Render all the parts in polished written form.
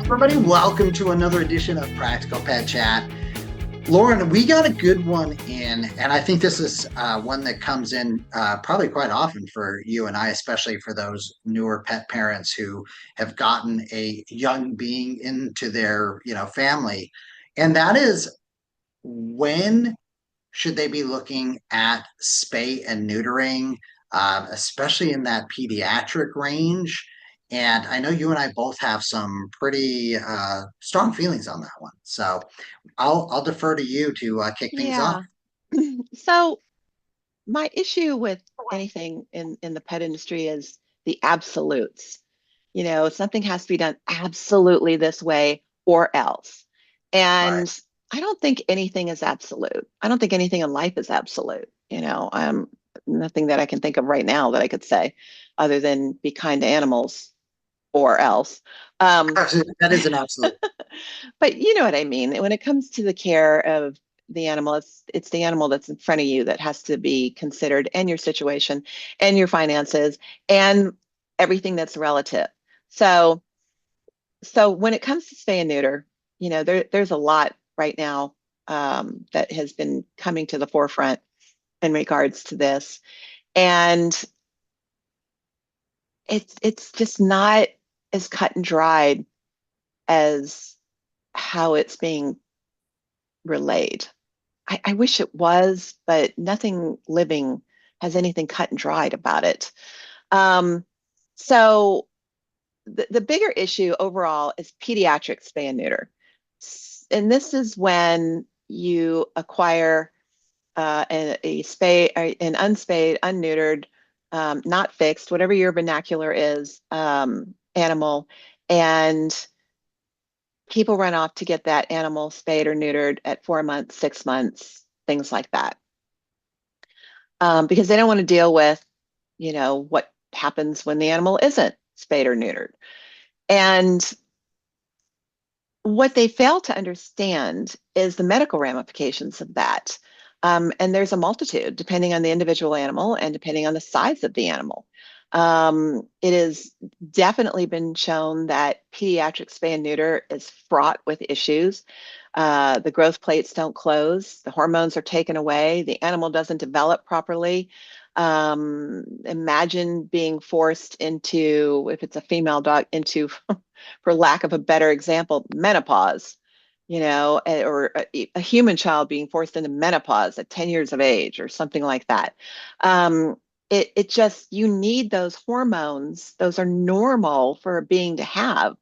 Everybody, welcome to another edition of Practical Pet Chat. Lorin, we got a good one in, and I think this is one that comes in probably quite often for you and I, especially for those newer pet parents who have gotten a young being into their, family. And that is, when should they be looking at spay and neutering, especially in that pediatric range? And I know you and I both have some pretty strong feelings on that one. So I'll defer to you to kick things off. Yeah. So my issue with anything in the pet industry is the absolutes. Something has to be done absolutely this way or else. Right. And I don't think anything is absolute. I don't think anything in life is absolute. Nothing that I can think of right now that I could say other than be kind to animals or else. Um, That is an absolute. But you know what I mean. When it comes to the care of the animal, it's the animal that's in front of you that has to be considered, and your situation and your finances and everything that's relative. So so when it comes to spay and neuter, there's a lot right now that has been coming to the forefront in regards to this. And it's just not as cut and dried as how it's being relayed. I wish it was, but nothing living has anything cut and dried about it. Um, so the bigger issue overall is pediatric spay and neuter. And this is when you acquire a spay, an unspayed, unneutered, not fixed, whatever your vernacular is, animal, and people run off to get that animal spayed or neutered at 4 months, 6 months, things like that, because they don't want to deal with, what happens when the animal isn't spayed or neutered. And what they fail to understand is the medical ramifications of that. And there's a multitude depending on the individual animal and depending on the size of the animal. It has definitely been shown that pediatric spay and neuter is fraught with issues. The growth plates don't close, the hormones are taken away, the animal doesn't develop properly. Imagine being forced into, if it's a female dog, into for lack of a better example, menopause, or a human child being forced into menopause at 10 years of age or something like that. It just, you need those hormones. Those are normal for a being to have,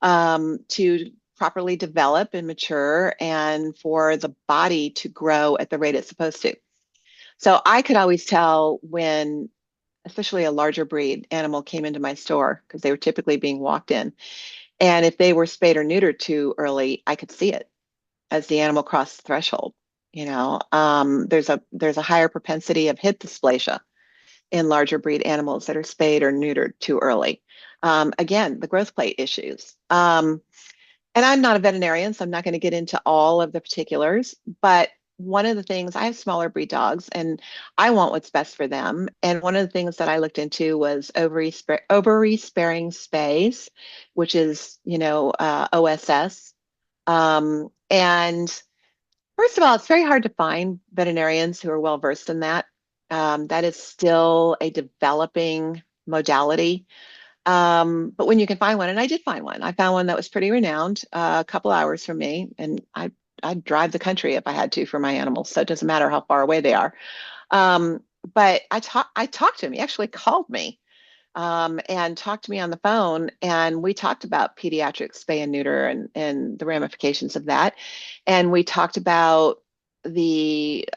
to properly develop and mature and for the body to grow at the rate it's supposed to. So I could always tell when, especially a larger breed animal came into my store because they were typically being walked in. And if they were spayed or neutered too early, I could see it as the animal crossed the threshold. There's a higher propensity of hip dysplasia in larger breed animals that are spayed or neutered too early. Again, the growth plate issues. And I'm not a veterinarian, so I'm not going to get into all of the particulars, but one of the things, I have smaller breed dogs and I want what's best for them. And one of the things that I looked into was ovary sparing space, which is, OSS. And first of all, it's very hard to find veterinarians who are well versed in that. That is still a developing modality. But when you can find one, and I did find one, I found one that was pretty renowned, a couple hours from me, and I'd drive the country if I had to for my animals. So it doesn't matter how far away they are. Um, but I talked to him. He actually called me, and talked to me on the phone, and we talked about pediatric spay and neuter and the ramifications of that, and we talked about the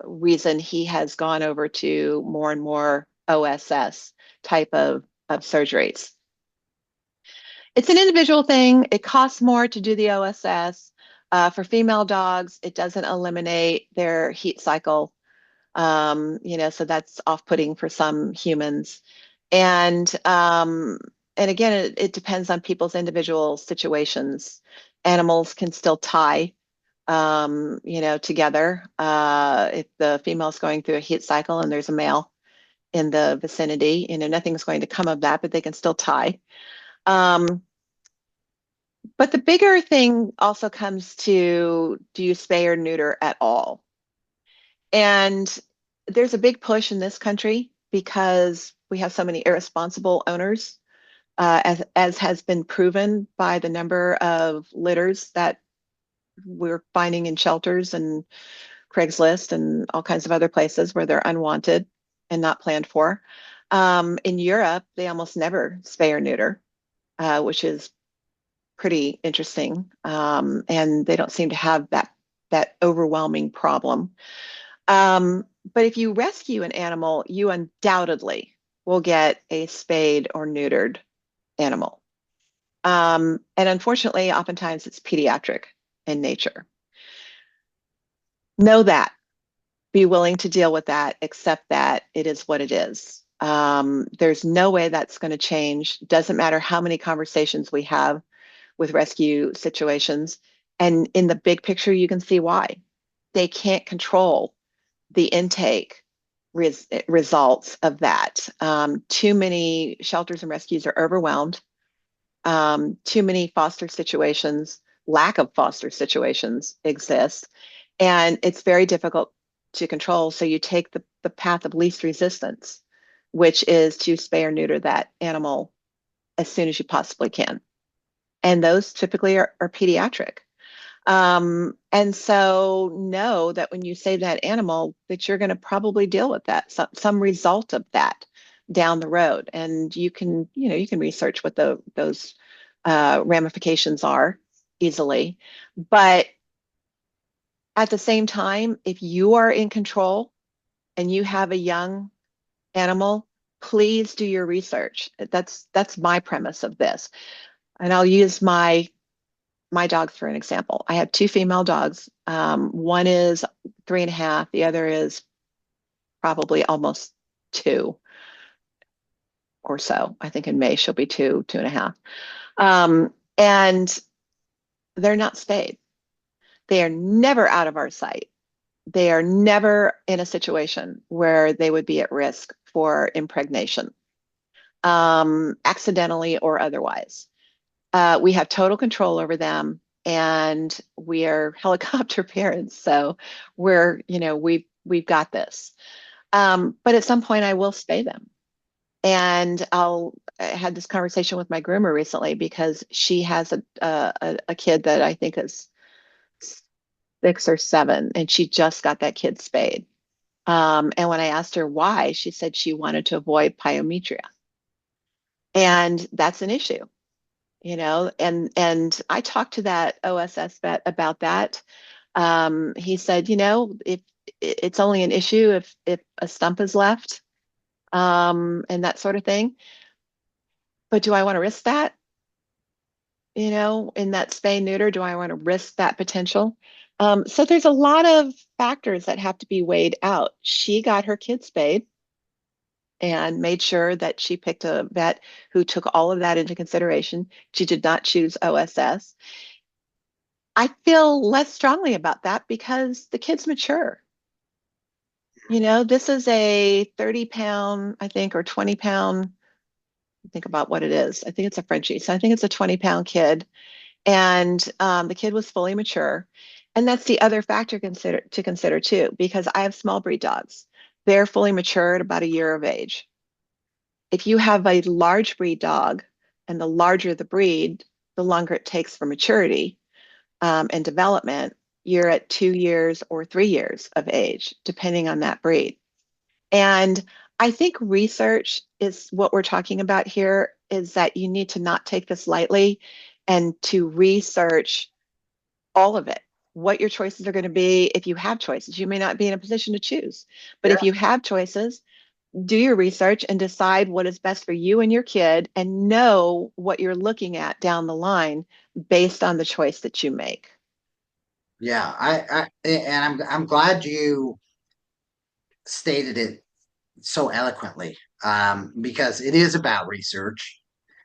reason he has gone over to more and more OSS type of surgeries. It's an individual thing. It costs more to do the OSS. For female dogs, it doesn't eliminate their heat cycle. So that's off-putting for some humans. And again, it depends on people's individual situations. Animals can still tie, together. If the female's going through a heat cycle and there's a male in the vicinity, nothing's going to come of that, but they can still tie. Um, But the bigger thing also comes to, do you spay or neuter at all? And there's a big push in this country because we have so many irresponsible owners, as has been proven by the number of litters that we're finding in shelters and Craigslist and all kinds of other places where they're unwanted and not planned for. In Europe, they almost never spay or neuter, which is pretty interesting. And they don't seem to have that overwhelming problem. But if you rescue an animal, you undoubtedly will get a spayed or neutered animal. And unfortunately, oftentimes it's pediatric in nature. Know that, be willing to deal with that, accept that it is what it is. There's no way that's going to change. Doesn't matter how many conversations we have with rescue situations. And in the big picture, you can see why. They can't control the intake results of that. Too many shelters and rescues are overwhelmed. Too many foster situations, lack of foster situations exist. And it's very difficult to control. So you take the path of least resistance, which is to spay or neuter that animal as soon as you possibly can. And those typically are pediatric. And so know that when you save that animal, that you're going to probably deal with that, some result of that down the road. And you can research what those ramifications are easily. But at the same time, if you are in control and you have a young animal, please do your research. That's my premise of this. And I'll use my dogs for an example. I have two female dogs. One is 3.5. The other is probably almost 2 or so. I think in May she'll be 2.5. And they're not spayed. They are never out of our sight. They are never in a situation where they would be at risk for impregnation, accidentally or otherwise. We have total control over them, and we are helicopter parents. So we've got this. But at some point, I will spay them. And I had this conversation with my groomer recently because she has a kid that I think is 6 or 7, and she just got that kid spayed. And when I asked her why, she said she wanted to avoid pyometria, and that's an issue. And I talked to that OSS vet about that. He said, if it's only an issue if a stump is left, and that sort of thing. But do I want to risk that? In that spay neuter, do I want to risk that potential? So there's a lot of factors that have to be weighed out. She got her kid spayed and made sure that she picked a vet who took all of that into consideration. She did not choose OSS. I feel less strongly about that because the kid's mature. This is a 30-pound, I think, or 20-pound. Think about what it is. I think it's a Frenchie. So I think it's a 20-pound kid. And the kid was fully mature. And that's the other factor to consider too, because I have small breed dogs. They're fully mature at about a year of age. If you have a large breed dog, and the larger the breed, the longer it takes for maturity and development, you're at 2 years or 3 years of age, depending on that breed. And I think research is what we're talking about here, is that you need to not take this lightly and to research all of it, what your choices are going to be. If you have choices, you may not be in a position to choose, but if you have choices, do your research and decide what is best for you and your kid, and know what you're looking at down the line based on the choice that you make. Yeah, I'm glad you stated it so eloquently, because it is about research,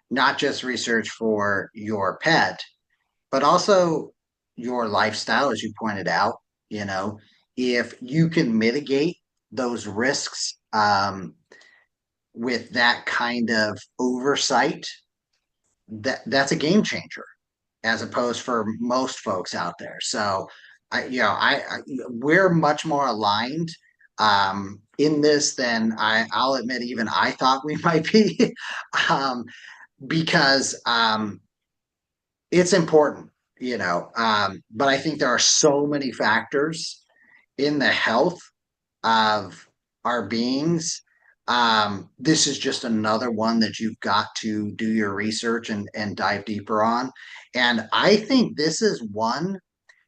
not just research for your pet, but also your lifestyle, as you pointed out. You know, if you can mitigate those risks, with that kind of oversight, that's a game changer. as opposed for most folks out there. So I we're much more aligned in this than I'll admit even I thought we might be. um, because it's important, but I think there are so many factors in the health of our beings. This is just another one that you've got to do your research and dive deeper on. And I think this is one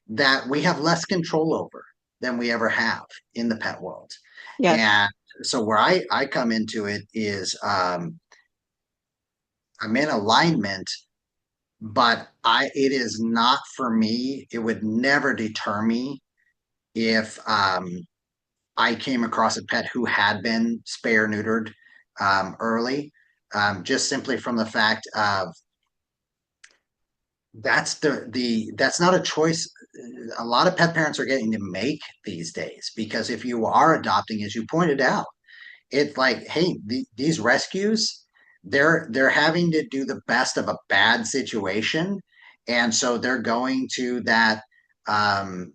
that we have less control over than we ever have in the pet world. Yes, And so where I come into it is I'm in alignment, but it is not for me. It would never deter me if I came across a pet who had been spay or neutered early, just simply from the fact of that's not a choice a lot of pet parents are getting to make these days, because if you are adopting, as you pointed out, it's like, hey, these rescues, they're having to do the best of a bad situation, and so they're going to that um,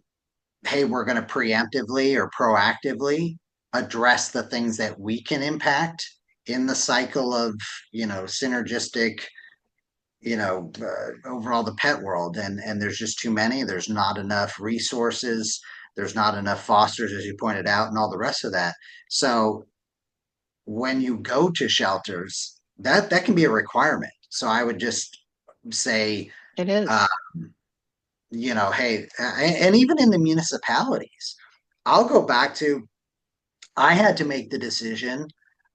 hey, we're going to preemptively or proactively address the things that we can impact in the cycle of, synergistic, overall the pet world. And there's just too many. There's not enough resources. There's not enough fosters, as you pointed out, and all the rest of that. So when you go to shelters, that can be a requirement. So I would just say, it uh, is. hey, and even in the municipalities, I'll go back to I had to make the decision.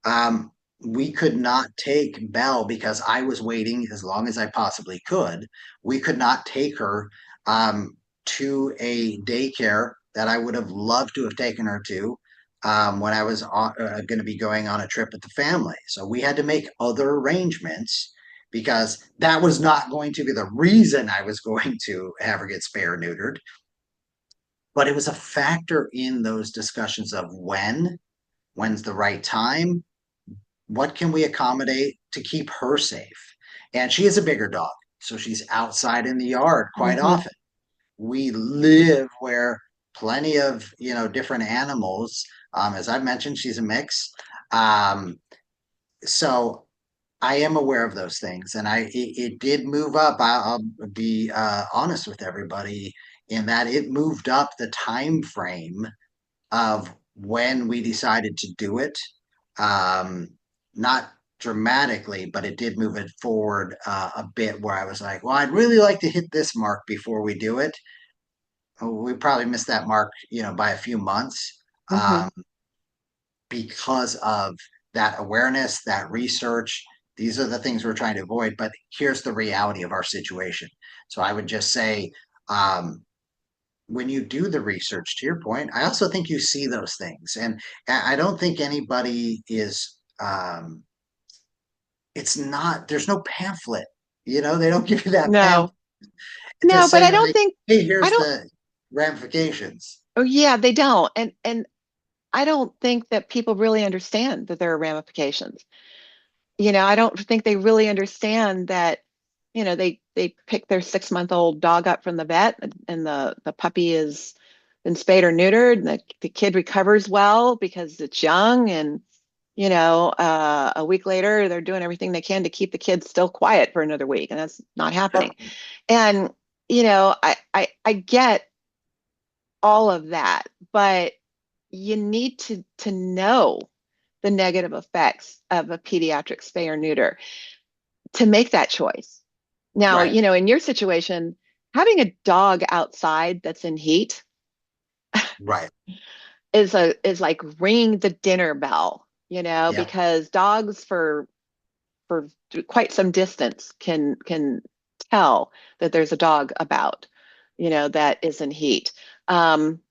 Um, we could not take Belle because I was waiting as long as I possibly could. We could not take her to a daycare that I would have loved to have taken her to when I was going to be going on a trip with the family. So we had to make other arrangements because that was not going to be the reason I was going to have her get spay or neutered. But it was a factor in those discussions of when's the right time, what can we accommodate to keep her safe. And she is a bigger dog, so she's outside in the yard quite Hmm. often. We live where plenty of different animals, as I've mentioned, she's a mix. So I am aware of those things, and it did move up. I'll be honest with everybody in that it moved up the time frame of when we decided to do it. Not dramatically, but it did move it forward a bit, where I was like, well, I'd really like to hit this mark before we do it. We probably missed that mark, by a few months, Hmm. because of that awareness, that research. These are the things we're trying to avoid, but here's the reality of our situation. So I would just say, um, when you do the research, to your point, I also think you see those things. And I don't think anybody is, it's not, there's no pamphlet, they don't give you that pamphlet No, to no, but say, I don't like, think hey, I here's don't. the ramifications. Oh, yeah, they don't, and I don't think that people really understand that there are ramifications. I don't think they really understand that, they pick their 6-month-old dog up from the vet, and the puppy is been spayed or neutered, and the kid recovers well because it's young, and a week later they're doing everything they can to keep the kid still quiet for another week, and that's not happening. Yep. And I get all of that, but you need to know the negative effects of a pediatric spay or neuter to make that choice. Now, Right. in your situation, having a dog outside that's in heat Right. is like ringing the dinner bell, Yep. because dogs for quite some distance can tell that there's a dog about, that is in heat. Um,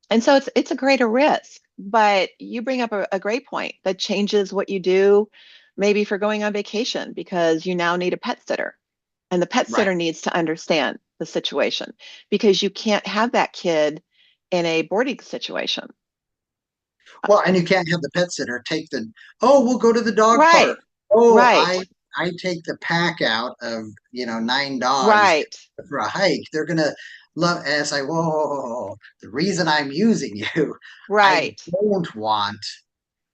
and so it's a greater risk. But you bring up a great point that changes what you do, maybe for going on vacation, because you now need a pet sitter. And the pet Right. sitter needs to understand the situation, because you can't have that kid in a boarding situation. Well, and you can't have the pet sitter take the, oh, we'll go to the dog park. Right, Oh, I right. I take the pack out of, 9 dogs Right, for a hike, they're gonna love. And it's like, whoa, whoa, whoa, whoa. The reason I'm using you, I right, don't want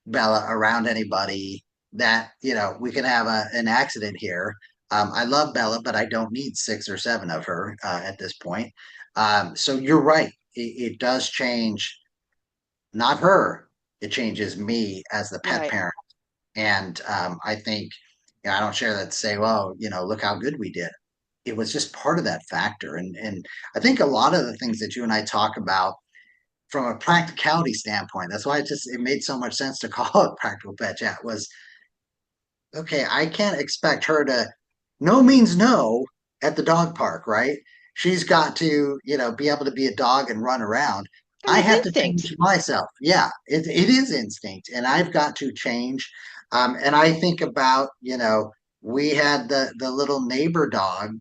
Bella around anybody that, we can have an accident here. I love Bella, but I don't need 6 or 7 of her at this point. So you're right. It does change, not her. It changes me as the pet right. parent. And I think, I don't share that to say, well, look how good we did. It was just part of that factor. And I think a lot of the things that you and I talk about from a practicality standpoint, that's why it made so much sense to call it practical pet chat was, okay, I can't expect her to no means no at the dog park, right? She's got to, be able to be a dog and run around. Because I it's have to instinct. change myself. Yeah, it is instinct, and I've got to change. And I think about, we had the little neighbor dog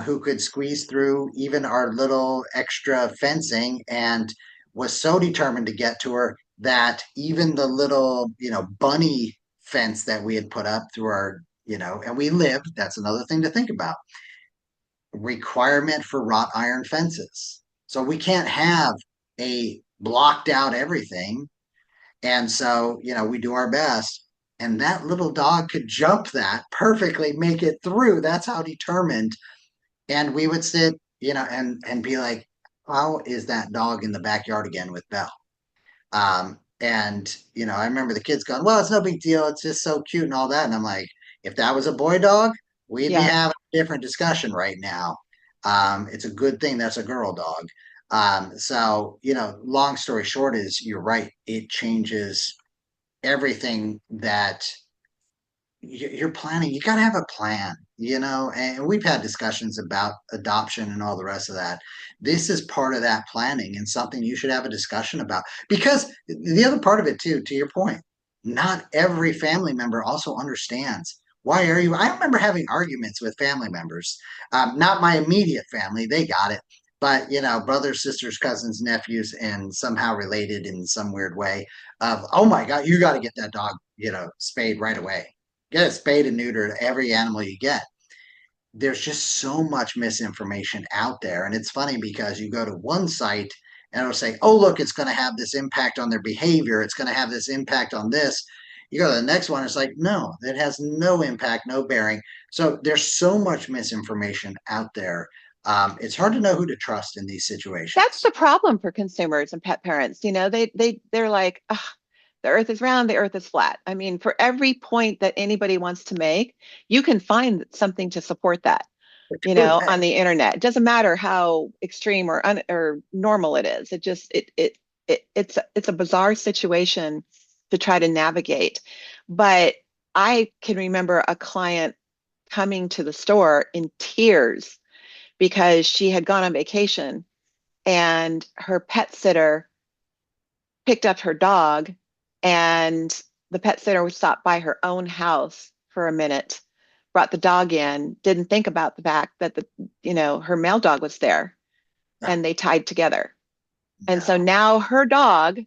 who could squeeze through even our little extra fencing and was so determined to get to her that even the little, bunny fence that we had put up through our, and we lived, that's another thing to think about, requirement for wrought iron fences. So we can't have a blocked out everything. And so, we do our best. And that little dog could jump that perfectly, make it through. That's how determined. And we would sit, and be like, how is that dog in the backyard again with Belle? And I remember the kids going, "Well, it's no big deal. It's just so cute and all that." And I'm like, if that was a boy dog, we'd be Yeah. having a different discussion right now. It's a good thing that's a girl dog. So long story short is you're right. It changes everything that you're planning. You got to have a plan, and we've had discussions about adoption and all the rest of that. This is part of that planning and something you should have a discussion about, because the other part of it too, to your point, not every family member also understands. Why are you? I remember having arguments with family members, not my immediate family, they got it, but brothers, sisters, cousins, nephews, and somehow related in some weird way of, oh my God, you got to get that dog, spayed right away. Get it spayed and neutered every animal you get. There's just so much misinformation out there. And it's funny because you go to one site and it'll say, oh, look, it's going to have this impact on their behavior. It's going to have this impact on this. You go to the next one, it's like, no, it has no impact, no bearing. So there's so much misinformation out there. It's hard to know who to trust in these That's situations. the problem for consumers and pet parents. They're like, "Ugh, the earth is round, the earth is flat." I mean, for every point that anybody wants to make, you can find something to support that, on the internet. It doesn't matter how extreme or normal it is. It just it's a bizarre situation to try to navigate. But I can remember a client coming to the store in tears because she had gone on vacation and her pet sitter picked up her dog, and the pet sitter stopped by her own house for a minute, brought the dog in, didn't think about the fact that her male dog was there, and they tied together. And so No. now her dog,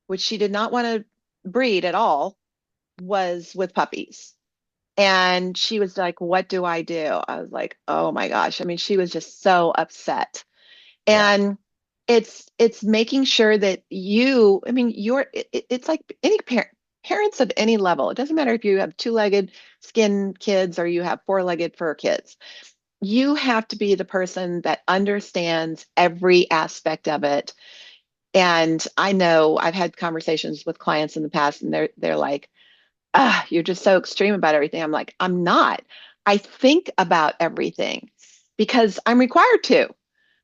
which she did not want to breed at all, was with puppies. And she was like, "What do I do?" I was like, "Oh my gosh." I mean, she was just so upset. Yeah. And it's making sure that I mean, it's like any parents of any level. It doesn't matter if you have two-legged skin kids or you have four-legged fur kids. You have to be the person that understands every aspect of it. And I know I've had conversations with clients in the past, and they're like, "Ah, you're just so extreme about everything." I'm like, "I'm not. I think about everything because I'm required to.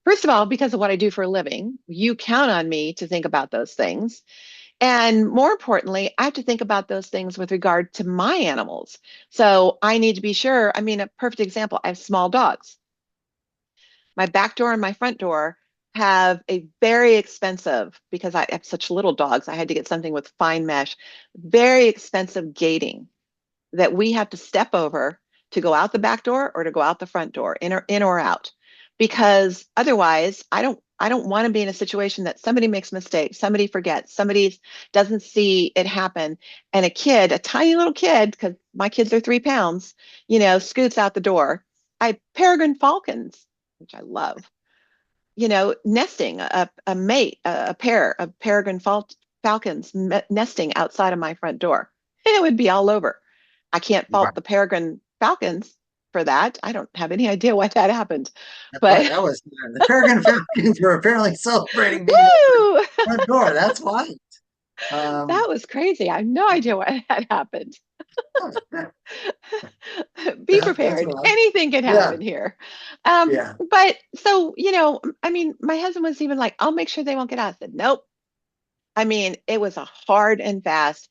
First of all, because of what I do for a living, you count on me to think about those things. And more importantly, I have to think about those things with regard to my animals. So I need to be sure. I mean, a perfect example, I have small dogs. My back door and my front door have a very expensive, because I have such little dogs, I had to get something with fine mesh, very expensive gating that we have to step over to go out the back door or to go out the front door, in or out. because otherwise I don't want to be in a situation that somebody makes a mistake, somebody forgets, somebody doesn't see it happen, and a kid, a tiny little kid, because my kids are 3 pounds, scoots out the door. I peregrine falcons, which I love, nesting a mate, a pair of falcons nesting outside of my front door. It would be all over. I can't Right. fault the peregrine falcons for that. I don't have any idea why that happened, That's right. but That was the Peregrine Falcons were apparently celebrating being at the woo, front door. That's why. that Um, was crazy. I have no idea why that happened. that, Be that's prepared. why. Anything can Yeah. happen here. Yeah. But so, I mean, my husband was even like, I'll make sure they won't get out. I said, nope. I mean, it was a hard and fast.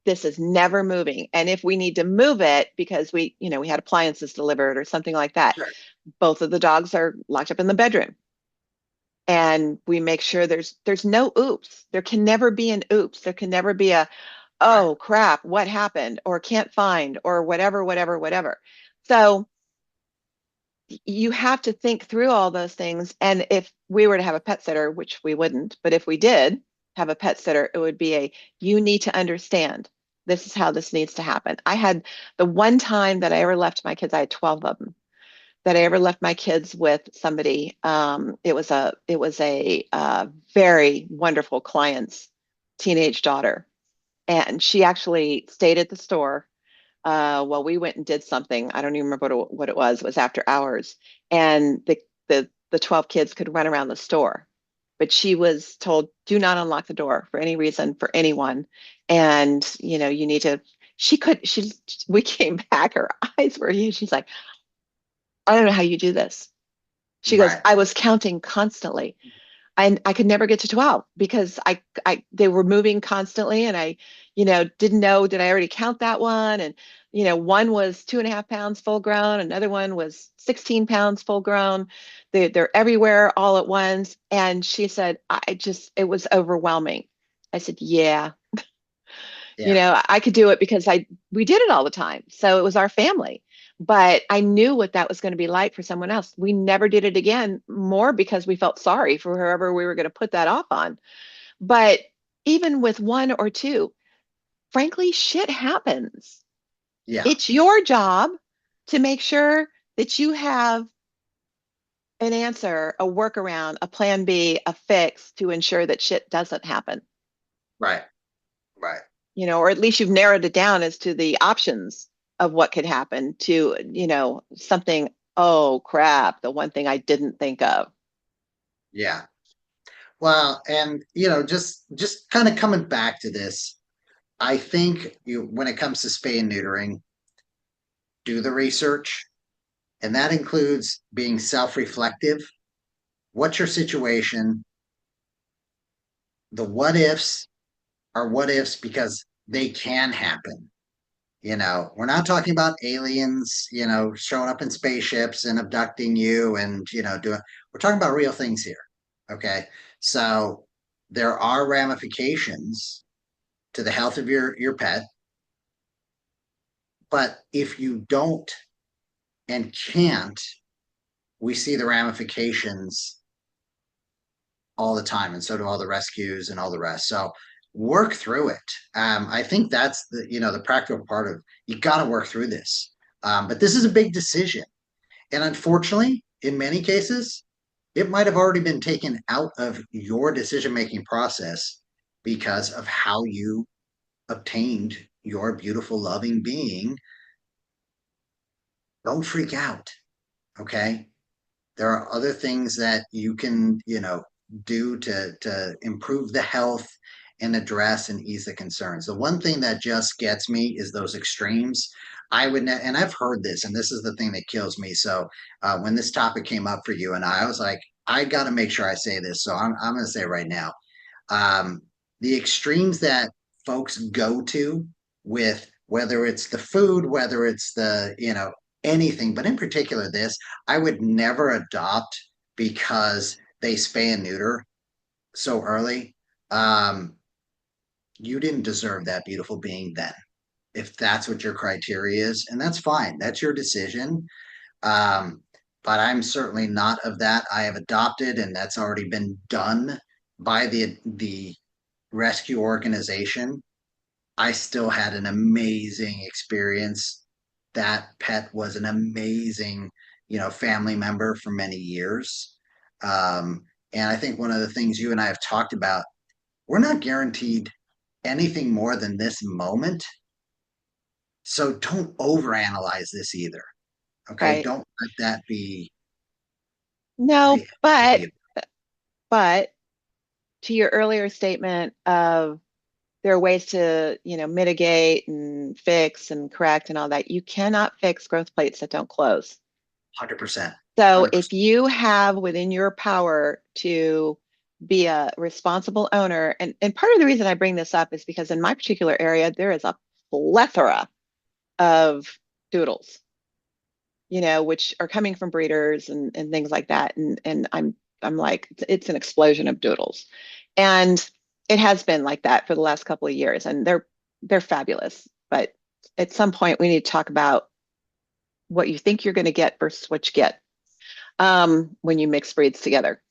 This is never moving. And if we need to move it because we had appliances delivered or something like that, Sure. both of the dogs are locked up in the bedroom. And we make sure there's no oops. There can never be an oops. There can never be a, Right. oh crap, what happened? Or can't find or whatever, whatever, whatever. So you have to think through all those things. And if we were to have a pet sitter, which we wouldn't, but if we did have a pet sitter, it would be you need to understand this is how this needs to happen. I had the one time that I ever left my kids, I had 12 of them, that I ever left my kids with somebody. It was a very wonderful client's teenage daughter. And she actually stayed at the store well, we went and did something. I don't even remember what it was. It was after hours, and the 12 kids could run around the store, but she was told, "Do not unlock the door for any reason for anyone," and you need to. She could. She. We came back. Her eyes were huge. She's like, "I don't know how you do this." She goes, Right. "I was counting constantly." And I could never get to 12 because they were moving constantly, and I didn't know, did I already count that one? And one was 2.5 pounds full grown, another one was 16 pounds full grown. They're everywhere all at once. And she said, it was overwhelming. I said, yeah, Yeah. I could do it because we did it all the time. So it was our family. But I knew what that was going to be like for someone else. We never did it again, more because we felt sorry for whoever we were going to put that off on. But even with one or two, frankly, shit happens. Yeah. It's your job to make sure that you have an answer, a workaround, a plan B, a fix to ensure that shit doesn't happen. Right. Right. Or at least you've narrowed it down as to the options of what could happen to, something, oh crap, the one thing I didn't think of. Yeah. Well, and just kind of coming back to this, I think when it comes to spay and neutering, do the research, and that includes being self-reflective. What's your situation? The what ifs are what ifs because they can happen. We're not talking about aliens, showing up in spaceships and abducting you and, doing, we're talking about real things here. Okay. So there are ramifications to the health of your pet. But if you don't and can't, we see the ramifications all the time. And so do all the rescues and all the rest. So work through it. I think that's the practical part of you got to work through this. But this is a big decision. And unfortunately, in many cases, it might have already been taken out of your decision making process because of how you obtained your beautiful, loving being. Don't freak out. Okay. There are other things that you can, do to improve the health and address and ease the concerns. The one thing that just gets me is those extremes. And I've heard this, and this is the thing that kills me. So when this topic came up for you and I was like, I got to make sure I say this. So I'm going to say it right now. Um, the extremes that folks go to with whether it's the food, whether it's anything, but in particular this, I would never adopt because they spay and neuter so early. Um, you didn't deserve that beautiful being then, if that's what your criteria is, and that's fine. That's your decision. Um, but I'm certainly not of that. I have adopted, and that's already been done by the rescue organization. I still had an amazing experience. That pet was an amazing, family member for many years. And I think one of the things you and I have talked about, we're not guaranteed anything more than this moment. So don't overanalyze this either. Okay. Right. Don't let that be No, the but idea. but to your earlier statement of there are ways to, mitigate and fix and correct and all that. You cannot fix growth plates that don't close. 100%. So if 100%. you have within your power to be a responsible owner, and part of the reason I bring this up is because in my particular area, there is a plethora of doodles, which are coming from breeders and things like that. And I'm like, it's an explosion of doodles. And it has been like that for the last couple of years. And they're fabulous. But at some point we need to talk about what you think you're going to get versus what you get when you mix breeds together.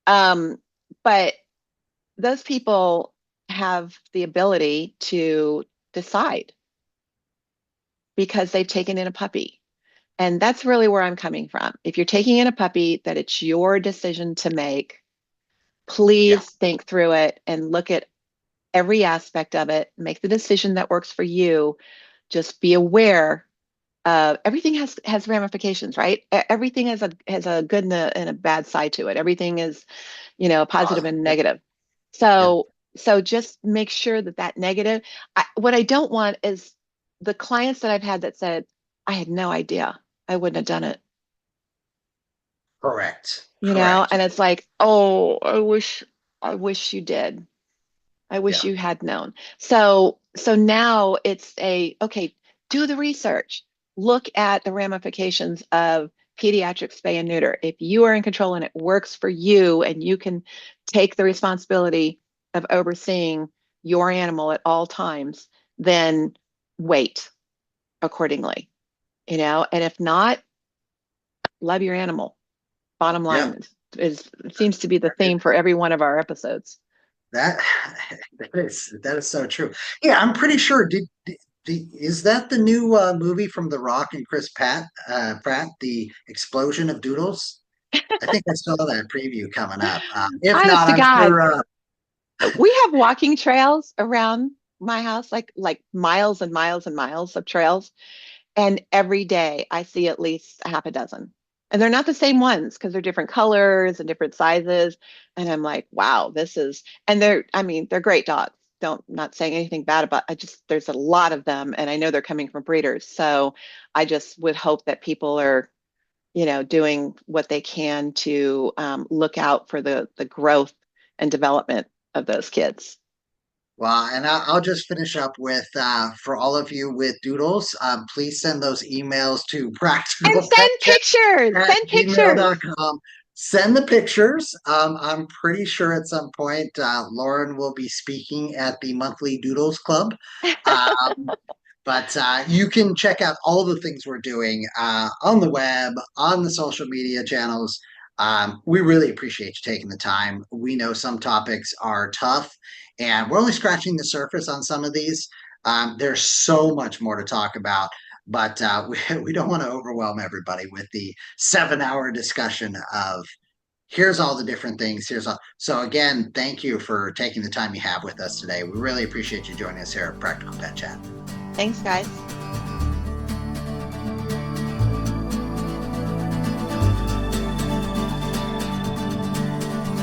Um, but those people have the ability to decide because they've taken in a puppy. And that's really where I'm coming from. If you're taking in a puppy, that it's your decision to make, Yeah. please think through it and look at every aspect of it, make the decision that works for you. Just be aware everything has ramifications, right? Everything has a good and a bad side to it. Everything is, a positive and Yep. negative. Yep. So just make sure that negative. What I don't want is the clients that I've had that said, I had no idea. I wouldn't have done it, Correct. Correct. and it's like, oh, I wish you did. I wish Yeah. you had known. So now it's okay, do the research. Look at the ramifications of pediatric spay and neuter. If you are in control and it works for you and you can take the responsibility of overseeing your animal at all times, then wait accordingly, and if not, love your animal. Bottom Yeah. line is seems to be the theme for every one of our episodes. That that is so true. Yeah, I'm pretty sure. Is that the new movie from The Rock and Chris Pratt, The Explosion of Doodles? I think I saw that preview coming up. If Honest not, to I'm God, sure. we have walking trails around my house, like miles and miles and miles of trails. And every day I see at least a half a dozen. And they're not the same ones because they're different colors and different sizes. And I'm like, wow, and I mean, they're great dogs. Not saying anything bad about, there's a lot of them and I know they're coming from breeders. So I just would hope that people are, doing what they can to look out for the growth and development of those kids. Well, and I'll just finish up with for all of you with doodles, please send those emails to And send practicalpetchat pictures, at send pictures. gmail.com. Send the pictures. I'm pretty sure at some point Lauren will be speaking at the monthly Doodles Club. Um, but you can check out all the things we're doing on the web, on the social media channels. We really appreciate you taking the time. We know some topics are tough, and we're only scratching the surface on some of these. There's so much more to talk about, but we don't want to overwhelm everybody with the 7 hour discussion of here's all the different things. Here's all. So, again, thank you for taking the time you have with us today. We really appreciate you joining us here at Practical Pet Chat. Thanks, guys.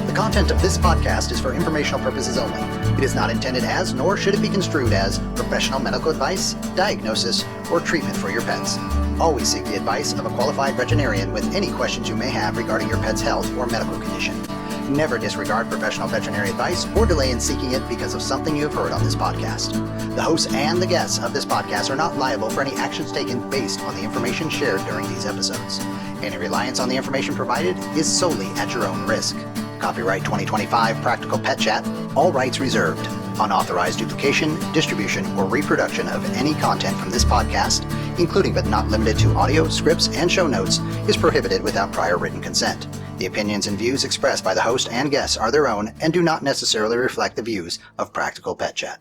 The content of this podcast is for informational purposes only. It is not intended as, nor should it be construed as, professional medical advice, diagnosis, or treatment for your pets. Always seek the advice of a qualified veterinarian with any questions you may have regarding your pet's health or medical condition. Never disregard professional veterinary advice or delay in seeking it because of something you have heard on this podcast. The hosts and the guests of this podcast are not liable for any actions taken based on the information shared during these episodes. Any reliance on the information provided is solely at your own risk. Copyright 2025 Practical Pet Chat, all rights reserved. Unauthorized duplication, distribution, or reproduction of any content from this podcast, including but not limited to audio, scripts, and show notes, is prohibited without prior written consent. The opinions and views expressed by the host and guests are their own and do not necessarily reflect the views of Practical Pet Chat.